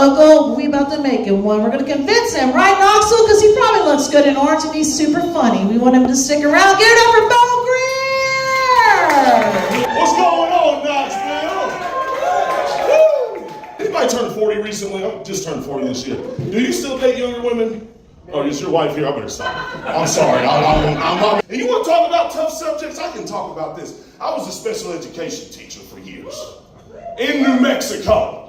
Uncle, we about to make him one. We're going to convince him, right, Knoxville? Because he probably looks good in orange and he's super funny. We want him to stick around. Give it up for Bo Greer! What's going on, Knoxville? Woo! Anybody turned 40 recently? I just turned 40 this year. Do you still date younger women? Oh, is your wife here? I better stop. I'm sorry. And you want to talk about tough subjects? I can talk about this. I was a special education teacher for years in New Mexico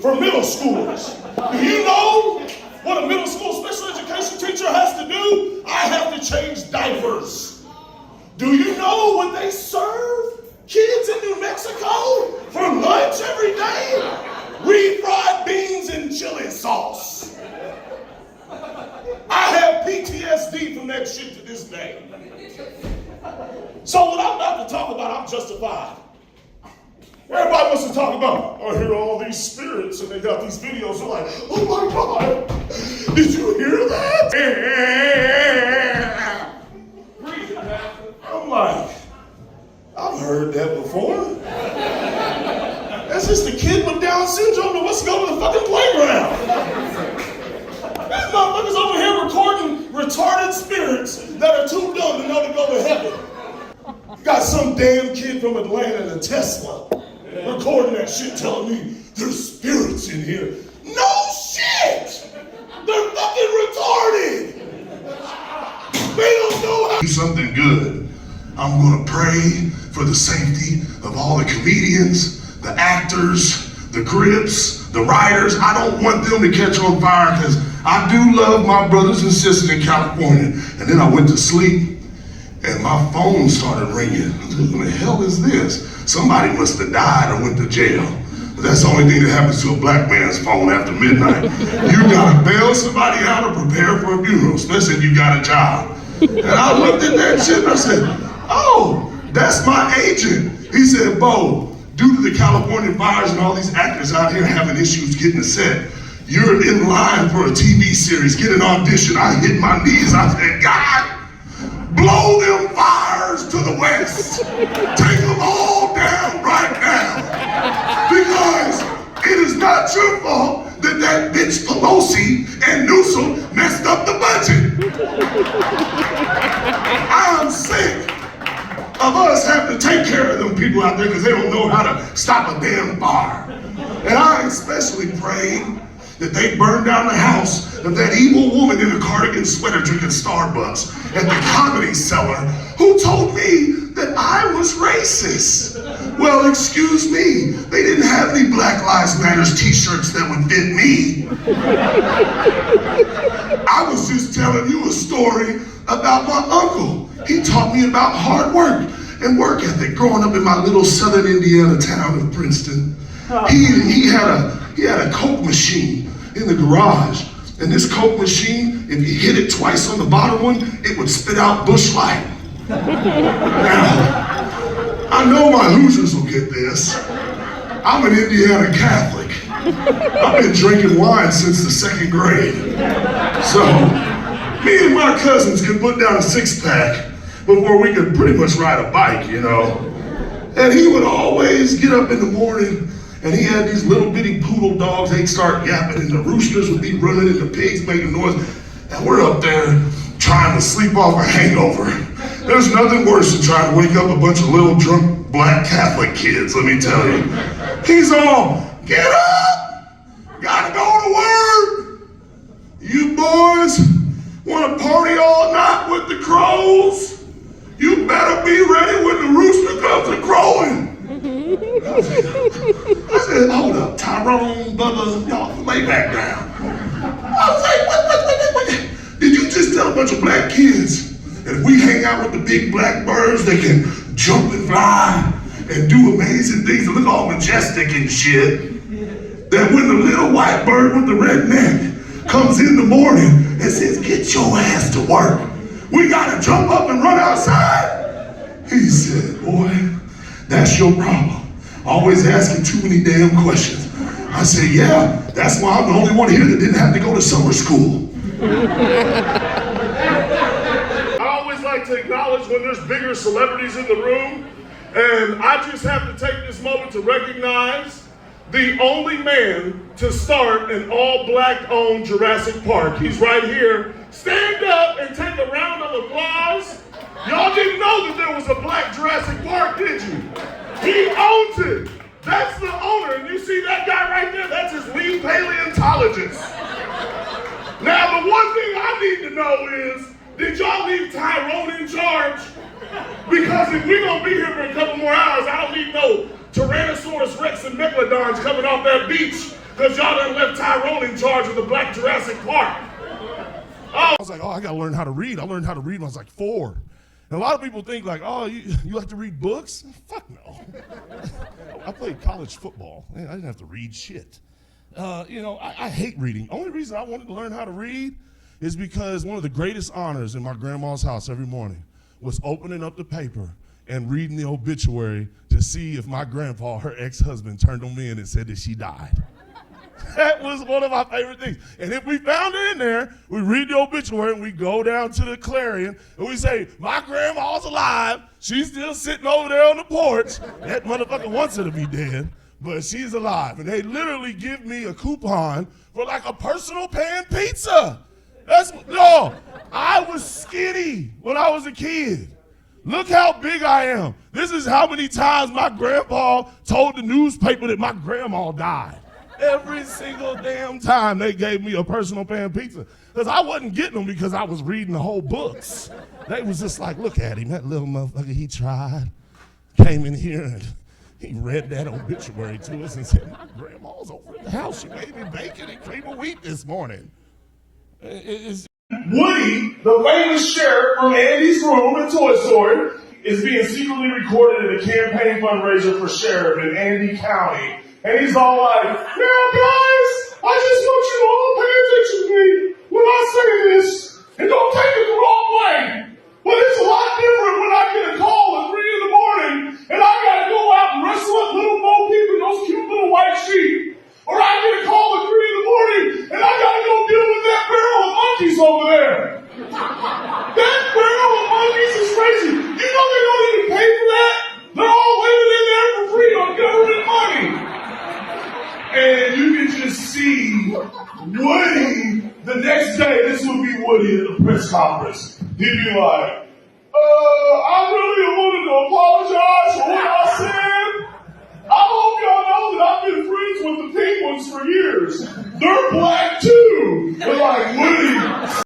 for middle schoolers. Do you know what a middle school special education teacher has to do? I have to change diapers. Do you know what they serve kids in New Mexico for lunch every day? Refried beans and chili sauce. I have PTSD from that shit to this day. So what I'm about to talk about, I'm justified. Everybody wants to talk about, I hear all these spirits and they got these videos. They're like, oh my God, did you hear that? I'm like, I've heard that before. That's just a kid with Down syndrome that wants to go to the fucking playground. These motherfuckers over here recording retarded spirits that are too dumb to know to go to heaven. Got some damn kid from Atlanta in a Tesla recording that shit telling me there's spirits in here. No shit! They're fucking retarded! They don't know how to do something good. I'm gonna pray for the safety of all the comedians, the actors, the grips, the writers. I don't want them to catch on fire because I do love my brothers and sisters in California. And then I went to sleep and my phone started ringing. What the hell is this? Somebody must have died or went to jail. But that's the only thing that happens to a black man's phone after midnight. You gotta bail somebody out or prepare for a funeral, especially if you got a job. And I looked at that shit and I said, oh, that's my agent. He said, Bo, due to the California fires and all these actors out here having issues getting a set, you're in line for a TV series, get an audition. I hit my knees, I said, God, blow them fires to the west. Take them all down right now. Because it is not your fault that bitch Pelosi and Newsom messed up the budget. I'm sick of us having to take care of them people out there because they don't know how to stop a damn fire. And I especially prayed that they burned down the house of that evil woman in a cardigan sweater drinking Starbucks at the Comedy Cellar who told me that I was racist. Well, excuse me, they didn't have any Black Lives Matters t-shirts that would fit me. I was just telling you a story about my uncle. He taught me about hard work and work ethic growing up in my little southern Indiana town of Princeton. He had a Coke machine in the garage. And this Coke machine, if you hit it twice on the bottom one, it would spit out Busch Light. Now, I know my Hoosiers will get this. I'm an Indiana Catholic. I've been drinking wine since the 2nd grade. So, me and my cousins could put down a 6-pack before we could pretty much ride a bike, you know. And he would always get up in the morning and he had these little bitty poodle dogs. They'd start yapping and the roosters would be running and the pigs making noise. And we're up there trying to sleep off a hangover. There's nothing worse than trying to wake up a bunch of little drunk black Catholic kids, let me tell you. He's all, get up, gotta go to work. You boys wanna party all night with the crows? You better be ready when the rooster comes a crowing. I said, hold up, Tyrone, Bubba, y'all lay back down. I was like, what? Did you just tell a bunch of black kids that if we hang out with the big black birds, they can jump and fly and do amazing things and look all majestic and shit? That when the little white bird with the red neck comes in the morning and says, get your ass to work, we gotta jump up and run outside? He said, boy, that's your problem. Always asking too many damn questions. I said, yeah, that's why I'm the only one here that didn't have to go to summer school. I always like to acknowledge when there's bigger celebrities in the room, and I just have to take this moment to recognize the only man to start an all-black-owned Jurassic Park. He's right here. Stand up and take a round of applause. Y'all didn't know that there was a black Jurassic Park, did you? He owns it. That's the owner. And you see that guy right there? That's his lead paleontologist. Now, the one thing I need to know is, did y'all leave Tyrone in charge? Because if we're going to be here for a couple more hours, I don't need no Tyrannosaurus Rex and Megalodons coming off that beach because y'all done left Tyrone in charge of the Black Jurassic Park. I was like, I got to learn how to read. I learned how to read when I was like 4. And a lot of people think like, you like to read books? Fuck no. I played college football. Man, I didn't have to read shit. I hate reading. Only reason I wanted to learn how to read is because one of the greatest honors in my grandma's house every morning was opening up the paper and reading the obituary to see if my grandpa, her ex-husband, turned them in and said that she died. That was one of my favorite things. And if we found her in there, we read the obituary and we go down to the Clarion and we say, my grandma's alive. She's still sitting over there on the porch. That motherfucker wants her to be dead, but she's alive. And they literally give me a coupon for like a personal pan pizza. I was skinny when I was a kid. Look how big I am. This is how many times my grandpa told the newspaper that my grandma died. Every single damn time they gave me a personal pan pizza. Because I wasn't getting them because I was reading the whole books. They was just like, look at him, that little motherfucker, he tried. Came in here and he read that obituary to us and said, my grandma's over at the house. She made me bacon and cream of wheat this morning. Woody, the famous sheriff from Andy's room in Toy Story, is being secretly recorded at a campaign fundraiser for sheriff in Andy County. And he's all like, now guys, I just want you to all pay attention to me when I say this. And don't take it the wrong way. But it's a lot different when I get a call at 3 in the morning and I gotta go out and wrestle up little Bo Peep and those cute little white sheep. Or I get a call at 3 in the morning and I gotta go deal with that barrel of monkeys over there. That barrel of monkeys is crazy. You know they don't even pay for that? They're all living in there for free on government money. And you can just see Woody the next day. This would be Woody at the press conference. He'd be like, I really wanted to apologize for what I said. I hope y'all know that I've been friends with the Penguins for years. They're black too. They're like, Woody,